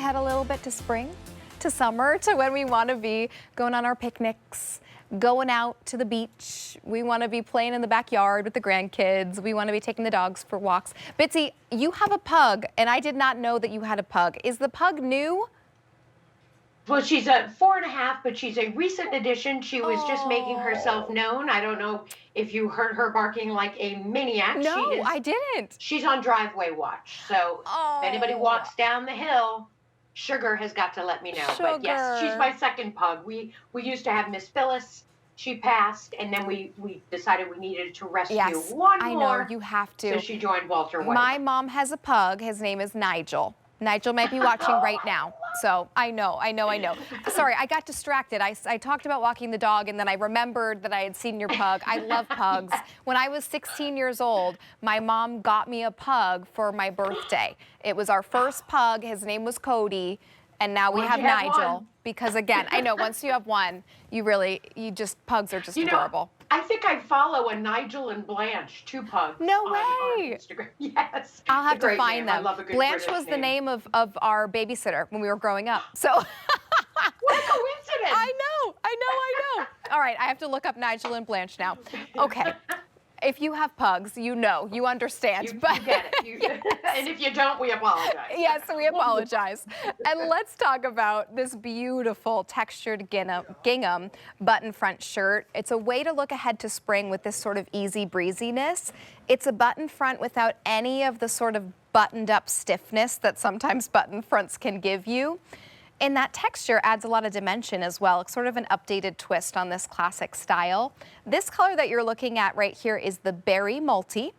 ahead a little bit to spring, to summer, to when we want to be going on our picnics, going out to the beach. We want to be playing in the backyard with the grandkids. We want to be taking the dogs for walks. Bitsy, you have a pug, and I did not know that you had a pug. Is the pug new? Well, she's a 4.5, but she's a recent addition. She was just making herself known. I don't know if you heard her barking like a maniac. No, I didn't. She's on driveway watch. So if anybody walks down the hill, Sugar has got to let me know. But yes, she's my second pug. We used to have Miss Phyllis. She passed, and then we decided we needed to rescue one more. I know, you have to. So she joined Walter White. My mom has a pug. His name is Nigel. Nigel might be watching right now. So I know. Sorry, I got distracted. I talked about walking the dog, and then I remembered that I had seen your pug. I love pugs. When I was 16 years old, my mom got me a pug for my birthday. It was our first pug. His name was Cody, and now we have Nigel. Because again, I know once you have one, pugs are just adorable. I think I follow a Nigel and Blanche, two pugs. No way. On Instagram. Yes. I'll have to find them. I love a good Blanche British was the name of our babysitter when we were growing up. So what a coincidence. I know. All right, I have to look up Nigel and Blanche now. Okay. If you have pugs, you understand. You get it. And if you don't, we apologize. Yes, we apologize. And let's talk about this beautiful textured gingham button front shirt. It's a way to look ahead to spring with this sort of easy breeziness. It's a button front without any of the sort of buttoned up stiffness that sometimes button fronts can give you. And that texture adds a lot of dimension as well. It's sort of an updated twist on this classic style. This color that you're looking at right here is the Berry Multi.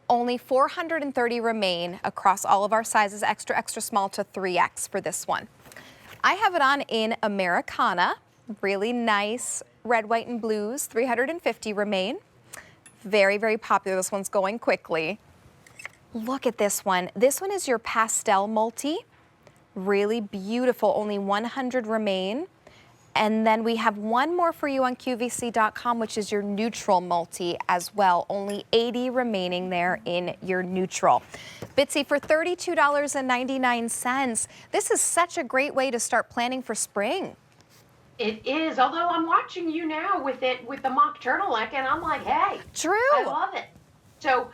Only 430 remain across all of our sizes, extra, extra small to 3X for this one. I have it on in Americana, really nice red, white, and blues. 350 remain. Very, very popular. This one's going quickly. Look at this one. This one is your pastel multi. Really beautiful, only 100 remain. And then we have one more for you on QVC.com, which is your neutral multi as well. Only 80 remaining there in your neutral. Bitsy, for $32.99, this is such a great way to start planning for spring. It is, although I'm watching you now with the mock turtleneck, and I'm like, hey. True. I love it. So,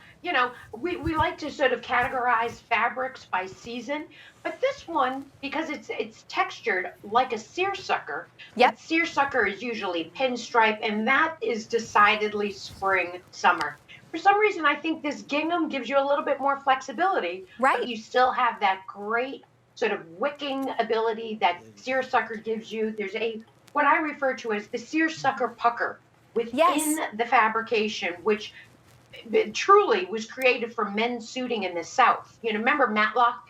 we like to sort of categorize fabrics by season, but this one, because it's textured like a seersucker. Yep. Seersucker is usually pinstripe, and that is decidedly spring, summer. For some reason, I think this gingham gives you a little bit more flexibility. Right. But you still have that great sort of wicking ability that seersucker gives you. There's what I refer to as the seersucker pucker within the fabrication, which truly was created for men's suiting in the South. Remember Matlock?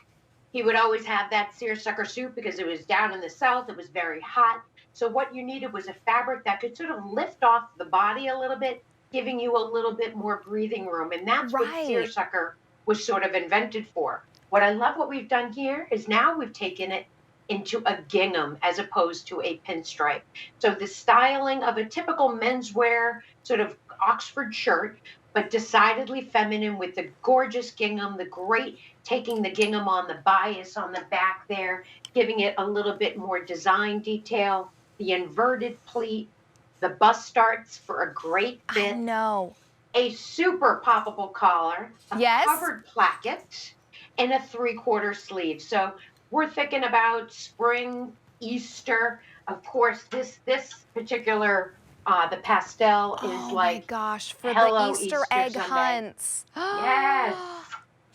He would always have that seersucker suit because it was down in the South. It was very hot. So what you needed was a fabric that could sort of lift off the body a little bit, giving you a little bit more breathing room. And that's what seersucker was sort of invented for. What I love what we've done here is now we've taken it into a gingham as opposed to a pinstripe. So the styling of a typical menswear sort of Oxford shirt, but decidedly feminine with the gorgeous gingham, taking the gingham on the bias on the back there, giving it a little bit more design detail, the inverted pleat, the bust starts for a great fit. I know. A super poppable collar, a covered placket, and a 3/4 sleeve. So we're thinking about spring, Easter. Of course, this particular the pastel is like, oh my gosh, for Hello, the Easter egg Sunday. hunts. Yes.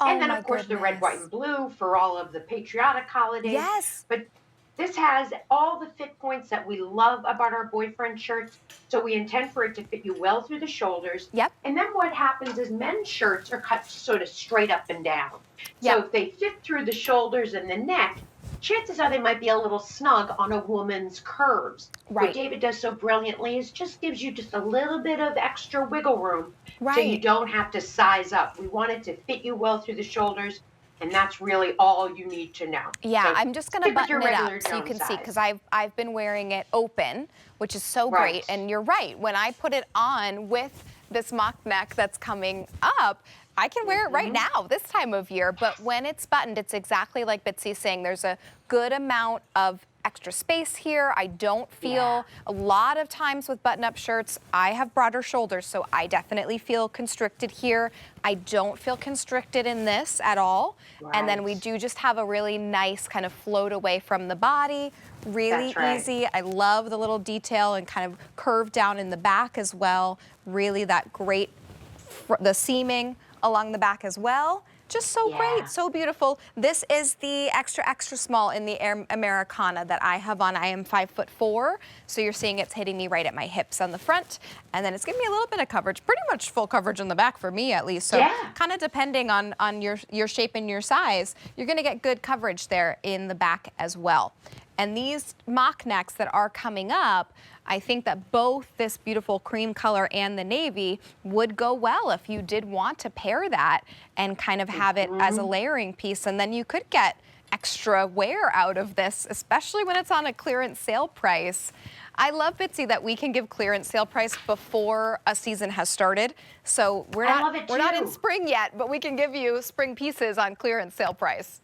And then, of course, the red, white, and blue for all of the patriotic holidays. Yes. But this has all the fit points that we love about our boyfriend shirts. So we intend for it to fit you well through the shoulders. Yep. And then what happens is men's shirts are cut sort of straight up and down. So if they fit through the shoulders and the neck, chances are they might be a little snug on a woman's curves. Right. What David does so brilliantly is just gives you just a little bit of extra wiggle room so you don't have to size up. We want it to fit you well through the shoulders, and that's really all you need to know. Yeah, so I'm just going to button it up so you can see, because I've been wearing it open, which is so great. And you're right, when I put it on with this mock neck that's coming up, I can wear it right now, this time of year, but when it's buttoned, it's exactly like Bitsy's saying. There's a good amount of extra space here. I don't feel a lot of times with button-up shirts, I have broader shoulders, so I definitely feel constricted here. I don't feel constricted in this at all. Right. And then we do just have a really nice kind of float away from the body. Really easy. I love the little detail and kind of curve down in the back as well. Really that great, the seaming along the back as well. Just so great, so beautiful. This is the extra, extra small in the Americana that I have on. I am 5'4", so you're seeing it's hitting me right at my hips on the front, and then it's giving me a little bit of coverage, pretty much full coverage in the back for me at least. So kind of depending on your shape and your size, you're gonna get good coverage there in the back as well. And these mock necks that are coming up, I think that both this beautiful cream color and the navy would go well if you did want to pair that and kind of have it as a layering piece. And then you could get extra wear out of this, especially when it's on a clearance sale price. I love, Bitsy, that we can give clearance sale price before a season has started. So we're not in spring yet, but we can give you spring pieces on clearance sale price.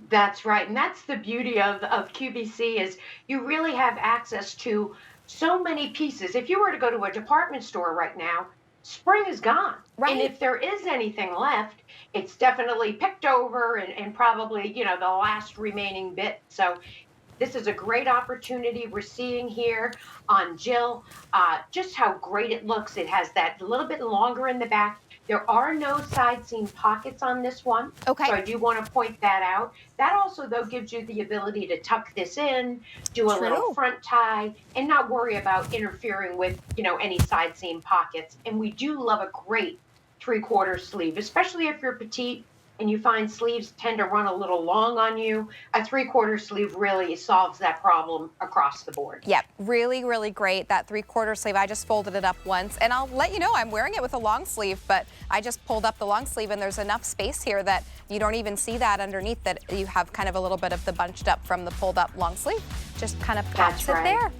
That's right, and that's the beauty of QVC is you really have access to so many pieces. If you were to go to a department store right now, spring is gone. Right. And if there is anything left, it's definitely picked over and probably, you know, the last remaining bit. So this is a great opportunity we're seeing here on Jill. Just how great it looks. It has that little bit longer in the back. There are no side seam pockets on this one. Okay. So I do want to point that out. That also, though, gives you the ability to tuck this in, do a little front tie, and not worry about interfering with, you know, any side seam pockets. And we do love a great 3/4 sleeve, especially if you're petite and you find sleeves tend to run a little long on you. A 3/4 sleeve really solves that problem across the board. Yep, really, really great. That 3/4 sleeve, I just folded it up once, and I'll let you know I'm wearing it with a long sleeve, but I just pulled up the long sleeve, and there's enough space here that you don't even see that underneath, that you have kind of a little bit of the bunched up from the pulled up long sleeve. Just kind of pops it there.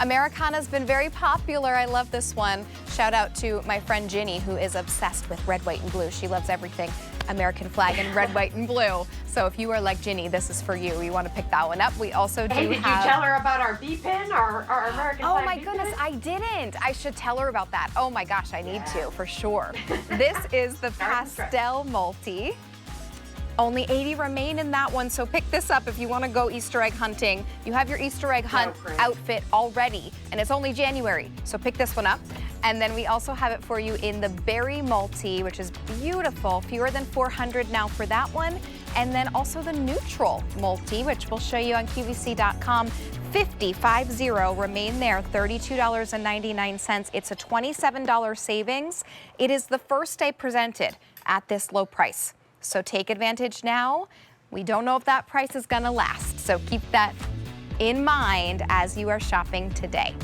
Americana's been very popular. I love this one. Shout out to my friend Ginny, who is obsessed with red, white, and blue. She loves everything American flag in red, white, and blue. So if you are like Ginny, this is for you. You want to pick that one up. We also do Hey, did you tell her about our B pin, our American flag? Oh my goodness, I didn't. I should tell her about that. Oh my gosh, I need to, for sure. This is the pastel multi. Only 80 remain in that one, so pick this up if you want to go Easter egg hunting. You have your Easter egg hunt outfit already, and it's only January, so pick this one up. And then we also have it for you in the berry multi, which is beautiful. Fewer than 400 now for that one. And then also the neutral multi, which we'll show you on QVC.com. 50 remain there, $32.99. It's a $27 savings. It is the first day presented at this low price. So take advantage now. We don't know if that price is gonna last, so keep that in mind as you are shopping today.